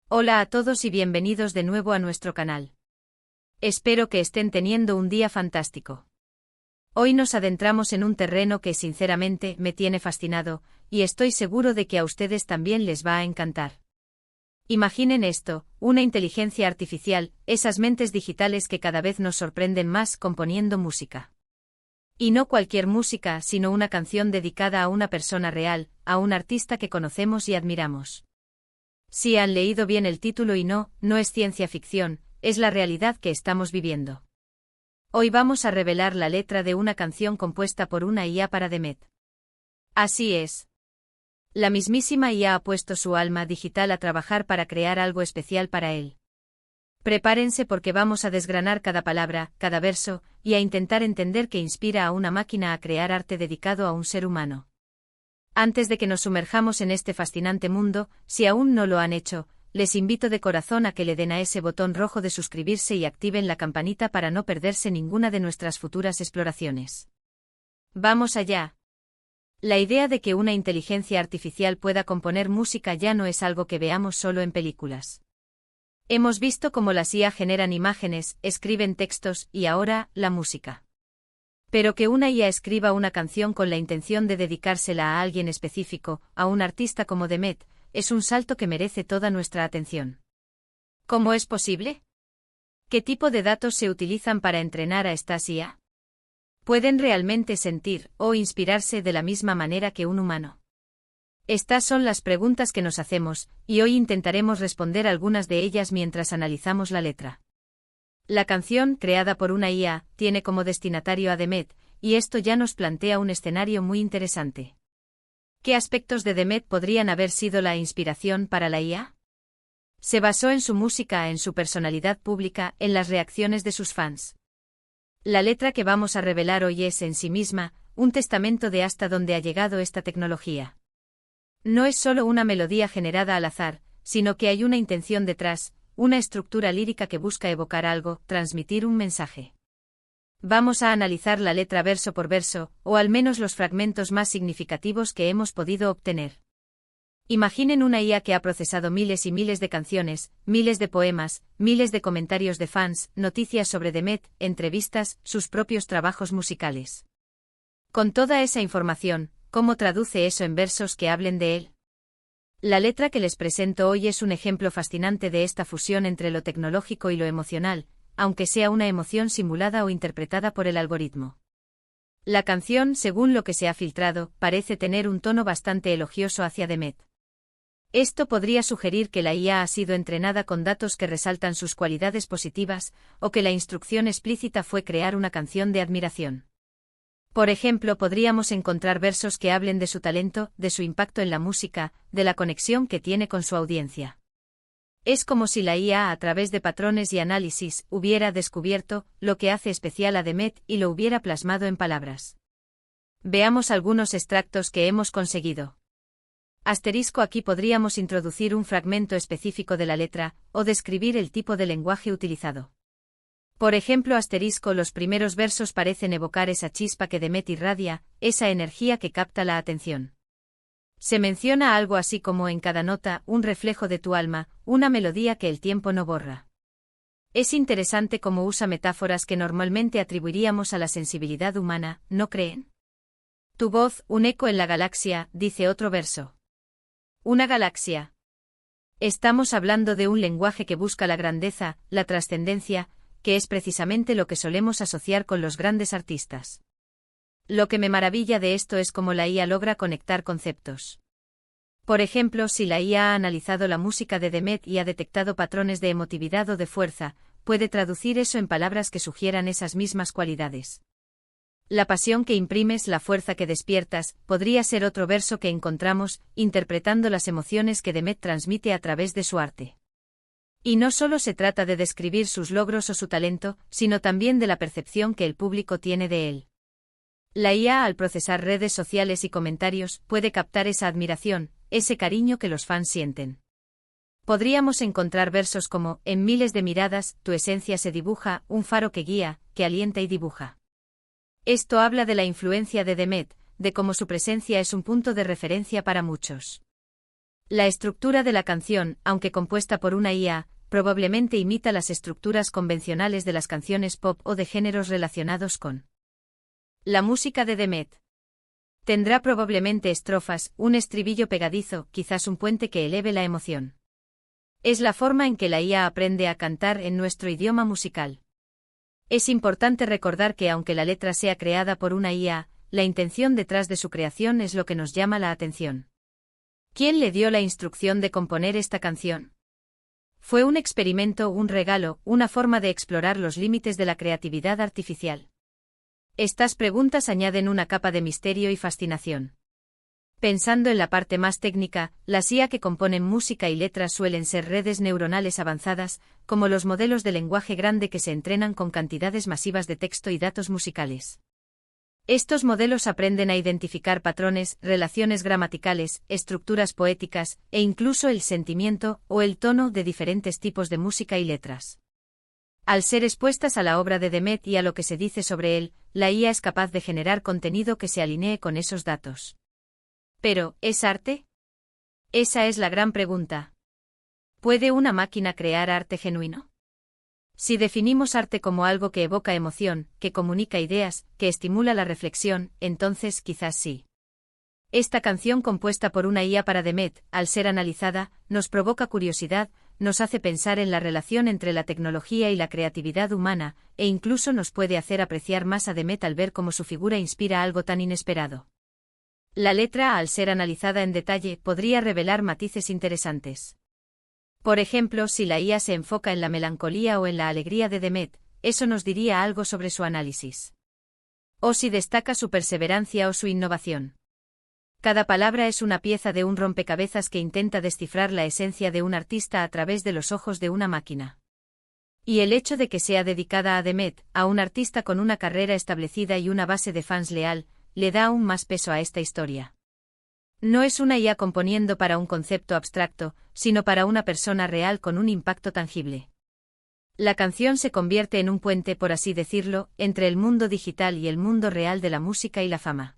Hola a todos y bienvenidos de nuevo a nuestro canal. Espero que estén teniendo un día fantástico. Hoy nos adentramos en un terreno que sinceramente me tiene fascinado, y estoy seguro de que a ustedes también les va a encantar. Imaginen esto, una inteligencia artificial, esas mentes digitales que cada vez nos sorprenden más componiendo música. Y no cualquier música, sino una canción dedicada a una persona real, a un artista que conocemos y admiramos. Si han leído bien el título y no es ciencia ficción, es la realidad que estamos viviendo. Hoy vamos a revelar la letra de una canción compuesta por una IA para Demet. Así es. La mismísima IA ha puesto su alma digital a trabajar para crear algo especial para él. Prepárense porque vamos a desgranar cada palabra, cada verso, y a intentar entender qué inspira a una máquina a crear arte dedicado a un ser humano. Antes de que nos sumerjamos en este fascinante mundo, si aún no lo han hecho, les invito de corazón a que le den a ese botón rojo de suscribirse y activen la campanita para no perderse ninguna de nuestras futuras exploraciones. ¡Vamos allá! La idea de que una inteligencia artificial pueda componer música ya no es algo que veamos solo en películas. Hemos visto cómo las IA generan imágenes, escriben textos y ahora, la música. Pero que una IA escriba una canción con la intención de dedicársela a alguien específico, a un artista como Demet, es un salto que merece toda nuestra atención. ¿Cómo es posible? ¿Qué tipo de datos se utilizan para entrenar a estas IA? ¿Pueden realmente sentir o inspirarse de la misma manera que un humano? Estas son las preguntas que nos hacemos, y hoy intentaremos responder algunas de ellas mientras analizamos la letra. La canción, creada por una IA, tiene como destinatario a Demet, y esto ya nos plantea un escenario muy interesante. ¿Qué aspectos de Demet podrían haber sido la inspiración para la IA? Se basó en su música, en su personalidad pública, en las reacciones de sus fans. La letra que vamos a revelar hoy es en sí misma un testamento de hasta dónde ha llegado esta tecnología. No es solo una melodía generada al azar, sino que hay una intención detrás, una estructura lírica que busca evocar algo, transmitir un mensaje. Vamos a analizar la letra verso por verso, o al menos los fragmentos más significativos que hemos podido obtener. Imaginen una IA que ha procesado miles y miles de canciones, miles de poemas, miles de comentarios de fans, noticias sobre Demet, entrevistas, sus propios trabajos musicales. Con toda esa información, ¿cómo traduce eso en versos que hablen de él? La letra que les presento hoy es un ejemplo fascinante de esta fusión entre lo tecnológico y lo emocional, aunque sea una emoción simulada o interpretada por el algoritmo. La canción, según lo que se ha filtrado, parece tener un tono bastante elogioso hacia Demet. Esto podría sugerir que la IA ha sido entrenada con datos que resaltan sus cualidades positivas, o que la instrucción explícita fue crear una canción de admiración. Por ejemplo, podríamos encontrar versos que hablen de su talento, de su impacto en la música, de la conexión que tiene con su audiencia. Es como si la IA, a través de patrones y análisis, hubiera descubierto lo que hace especial a Demet y lo hubiera plasmado en palabras. Veamos algunos extractos que hemos conseguido. Asterisco: aquí podríamos introducir un fragmento específico de la letra, o describir el tipo de lenguaje utilizado. Por ejemplo, asterisco: los primeros versos parecen evocar esa chispa que Demet irradia, esa energía que capta la atención. Se menciona algo así como en cada nota, un reflejo de tu alma, una melodía que el tiempo no borra. Es interesante cómo usa metáforas que normalmente atribuiríamos a la sensibilidad humana, ¿no creen? Tu voz, un eco en la galaxia, dice otro verso. Una galaxia. Estamos hablando de un lenguaje que busca la grandeza, la trascendencia, que es precisamente lo que solemos asociar con los grandes artistas. Lo que me maravilla de esto es cómo la IA logra conectar conceptos. Por ejemplo, si la IA ha analizado la música de Demet y ha detectado patrones de emotividad o de fuerza, puede traducir eso en palabras que sugieran esas mismas cualidades. La pasión que imprimes, la fuerza que despiertas, podría ser otro verso que encontramos, interpretando las emociones que Demet transmite a través de su arte. Y no solo se trata de describir sus logros o su talento, sino también de la percepción que el público tiene de él. La IA, al procesar redes sociales y comentarios, puede captar esa admiración, ese cariño que los fans sienten. Podríamos encontrar versos como, en miles de miradas, tu esencia se dibuja, un faro que guía, que alienta y dibuja. Esto habla de la influencia de Demet, de cómo su presencia es un punto de referencia para muchos. La estructura de la canción, aunque compuesta por una IA, probablemente imita las estructuras convencionales de las canciones pop o de géneros relacionados con la música de Demet. Tendrá probablemente estrofas, un estribillo pegadizo, quizás un puente que eleve la emoción. Es la forma en que la IA aprende a cantar en nuestro idioma musical. Es importante recordar que aunque la letra sea creada por una IA, la intención detrás de su creación es lo que nos llama la atención. ¿Quién le dio la instrucción de componer esta canción? Fue un experimento, un regalo, una forma de explorar los límites de la creatividad artificial. Estas preguntas añaden una capa de misterio y fascinación. Pensando en la parte más técnica, las IA que componen música y letras suelen ser redes neuronales avanzadas, como los modelos de lenguaje grande que se entrenan con cantidades masivas de texto y datos musicales. Estos modelos aprenden a identificar patrones, relaciones gramaticales, estructuras poéticas, e incluso el sentimiento o el tono de diferentes tipos de música y letras. Al ser expuestas a la obra de Demet y a lo que se dice sobre él, la IA es capaz de generar contenido que se alinee con esos datos. Pero, ¿es arte? Esa es la gran pregunta. ¿Puede una máquina crear arte genuino? Si definimos arte como algo que evoca emoción, que comunica ideas, que estimula la reflexión, entonces quizás sí. Esta canción compuesta por una IA para Demet, al ser analizada, nos provoca curiosidad, nos hace pensar en la relación entre la tecnología y la creatividad humana, e incluso nos puede hacer apreciar más a Demet al ver cómo su figura inspira algo tan inesperado. La letra, al ser analizada en detalle, podría revelar matices interesantes. Por ejemplo, si la IA se enfoca en la melancolía o en la alegría de Demet, eso nos diría algo sobre su análisis. O si destaca su perseverancia o su innovación. Cada palabra es una pieza de un rompecabezas que intenta descifrar la esencia de un artista a través de los ojos de una máquina. Y el hecho de que sea dedicada a Demet, a un artista con una carrera establecida y una base de fans leal, le da aún más peso a esta historia. No es una IA componiendo para un concepto abstracto, sino para una persona real con un impacto tangible. La canción se convierte en un puente, por así decirlo, entre el mundo digital y el mundo real de la música y la fama.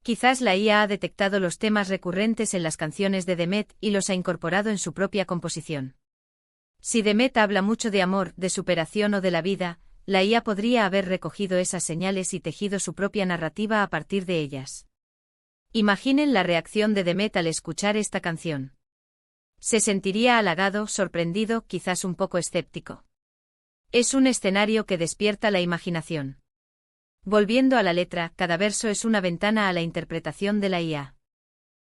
Quizás la IA ha detectado los temas recurrentes en las canciones de Demet y los ha incorporado en su propia composición. Si Demet habla mucho de amor, de superación o de la vida, la IA podría haber recogido esas señales y tejido su propia narrativa a partir de ellas. Imaginen la reacción de Demet al escuchar esta canción. Se sentiría halagado, sorprendido, quizás un poco escéptico. Es un escenario que despierta la imaginación. Volviendo a la letra, cada verso es una ventana a la interpretación de la IA.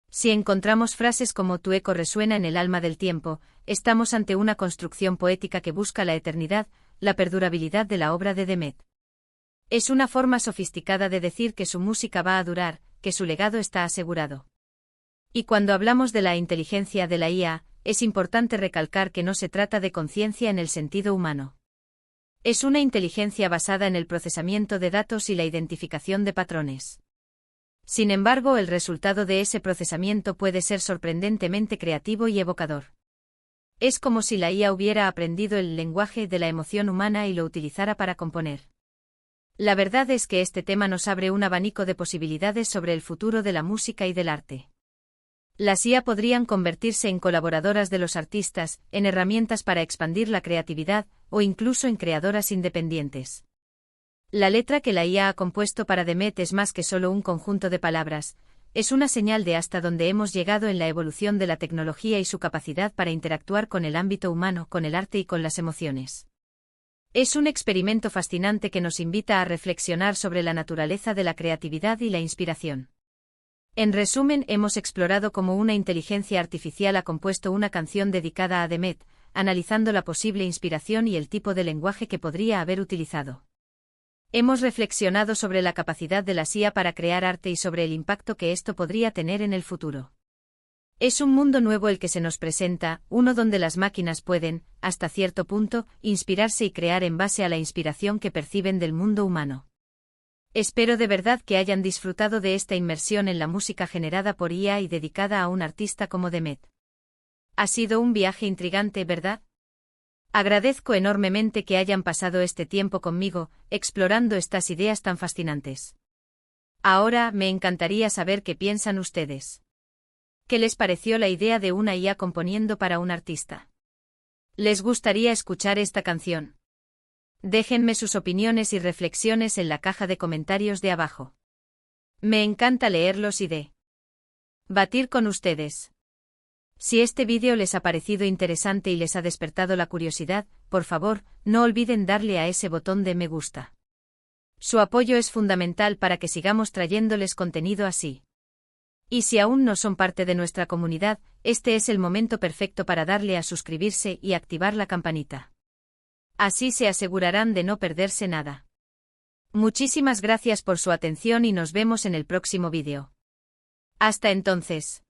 Si encontramos frases como tu eco resuena en el alma del tiempo, estamos ante una construcción poética que busca la eternidad, la perdurabilidad de la obra de Demet. Es una forma sofisticada de decir que su música va a durar, que su legado está asegurado. Y cuando hablamos de la inteligencia de la IA, es importante recalcar que no se trata de conciencia en el sentido humano. Es una inteligencia basada en el procesamiento de datos y la identificación de patrones. Sin embargo, el resultado de ese procesamiento puede ser sorprendentemente creativo y evocador. Es como si la IA hubiera aprendido el lenguaje de la emoción humana y lo utilizara para componer. La verdad es que este tema nos abre un abanico de posibilidades sobre el futuro de la música y del arte. Las IA podrían convertirse en colaboradoras de los artistas, en herramientas para expandir la creatividad, o incluso en creadoras independientes. La letra que la IA ha compuesto para Demet es más que solo un conjunto de palabras, es una señal de hasta dónde hemos llegado en la evolución de la tecnología y su capacidad para interactuar con el ámbito humano, con el arte y con las emociones. Es un experimento fascinante que nos invita a reflexionar sobre la naturaleza de la creatividad y la inspiración. En resumen, hemos explorado cómo una inteligencia artificial ha compuesto una canción dedicada a Demet, analizando la posible inspiración y el tipo de lenguaje que podría haber utilizado. Hemos reflexionado sobre la capacidad de la IA para crear arte y sobre el impacto que esto podría tener en el futuro. Es un mundo nuevo el que se nos presenta, uno donde las máquinas pueden, hasta cierto punto, inspirarse y crear en base a la inspiración que perciben del mundo humano. Espero de verdad que hayan disfrutado de esta inmersión en la música generada por IA y dedicada a un artista como Demet. Ha sido un viaje intrigante, ¿verdad? Agradezco enormemente que hayan pasado este tiempo conmigo, explorando estas ideas tan fascinantes. Ahora, me encantaría saber qué piensan ustedes. ¿Qué les pareció la idea de una IA componiendo para un artista? ¿Les gustaría escuchar esta canción? Déjenme sus opiniones y reflexiones en la caja de comentarios de abajo. Me encanta leerlos y debatir con ustedes. Si este vídeo les ha parecido interesante y les ha despertado la curiosidad, por favor, no olviden darle a ese botón de me gusta. Su apoyo es fundamental para que sigamos trayéndoles contenido así. Y si aún no son parte de nuestra comunidad, este es el momento perfecto para darle a suscribirse y activar la campanita. Así se asegurarán de no perderse nada. Muchísimas gracias por su atención y nos vemos en el próximo vídeo. Hasta entonces.